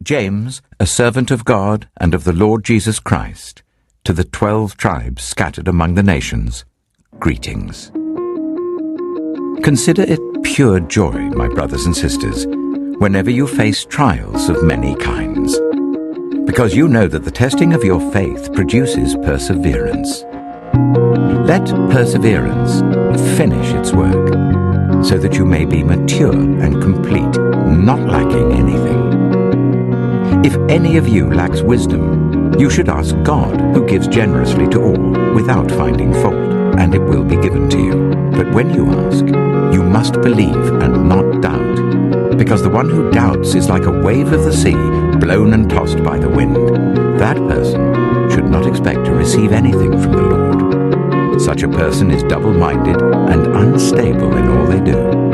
James, a servant of God and of the Lord Jesus Christ, to the 12 tribes scattered among the nations, greetings. Consider it pure joy, my brothers and sisters, whenever you face trials of many kinds, because you know that the testing of your faith produces perseverance. Let perseverance finish its work, so that you may be mature and complete, not lacking anything. If any of you lacks wisdom, you should ask God, who gives generously to all, without finding fault, and it will be given to you. But when you ask, you must believe and not doubt, because the one who doubts is like a wave of the sea, blown and tossed by the wind. That person should not expect to receive anything from the Lord. Such a person is double-minded and unstable in all they do.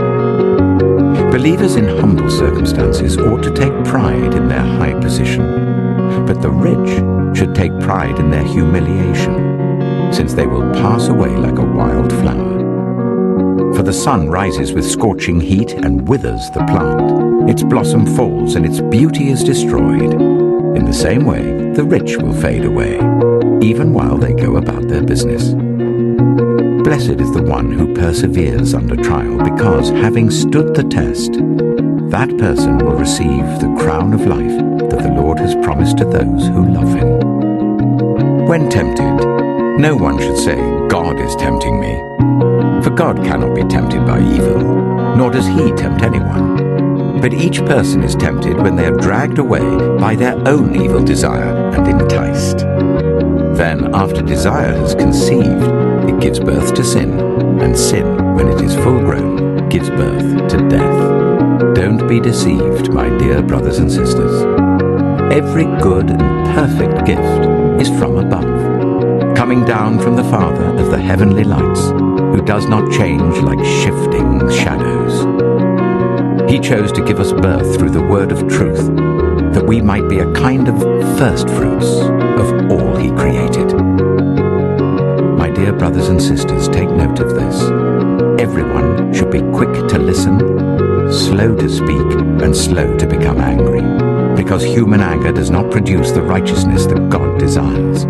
Believers in humble circumstances ought to take pride in their high position, but the rich should take pride in their humiliation, since they will pass away like a wild flower. For the sun rises with scorching heat and withers the plant. Its blossom falls and its beauty is destroyed. In the same way, the rich will fade away, even while they go about their business. Blessed is the one who perseveres under trial, because, having stood the test, that person will receive the crown of life that the Lord has promised to those who love him. When tempted, no one should say, "God is tempting me." For God cannot be tempted by evil, nor does he tempt anyone. But each person is tempted when they are dragged away by their own evil desire and enticed. Then, after desire has conceived, it gives birth to sin, and sin, when it is full-grown, gives birth to death. Don't be deceived, my dear brothers and sisters. Every good and perfect gift is from above, coming down from the Father of the heavenly lights, who does not change like shifting shadows. He chose to give us birth through the word of truth, that we might be a kind of first fruits of all he created. My dear brothers and sisters, take note of this. Everyone should be quick to listen, slow to speak, and slow to become angry, because human anger does not produce the righteousness that God desires.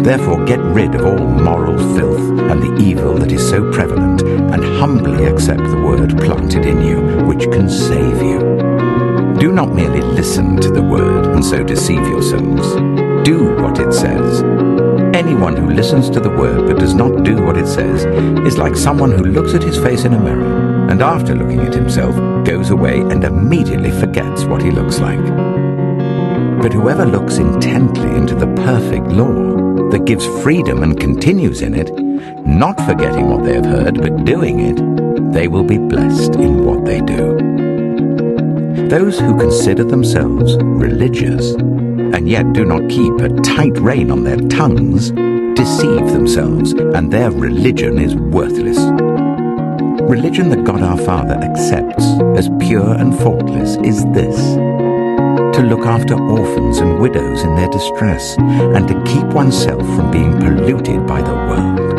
Therefore, get rid of all moral filth and the evil that is so prevalent, and humbly accept the word planted in you, which can save you. Do not merely listen to the word and so deceive yourselves. Do what it says. Anyone who listens to the word but does not do what it says is like someone who looks at his face in a mirror, and after looking at himself, goes away and immediately forgets what he looks like. But whoever looks intently into the perfect law that gives freedom and continues in it, not forgetting what they have heard, but doing it, they will be blessed in what they do. Those who consider themselves religious, and yet do not keep a tight rein on their tongues, deceive themselves, and their religion is worthless. Religion that God our Father accepts as pure and faultless is this: to look after orphans and widows in their distress, and to keep oneself from being polluted by the world.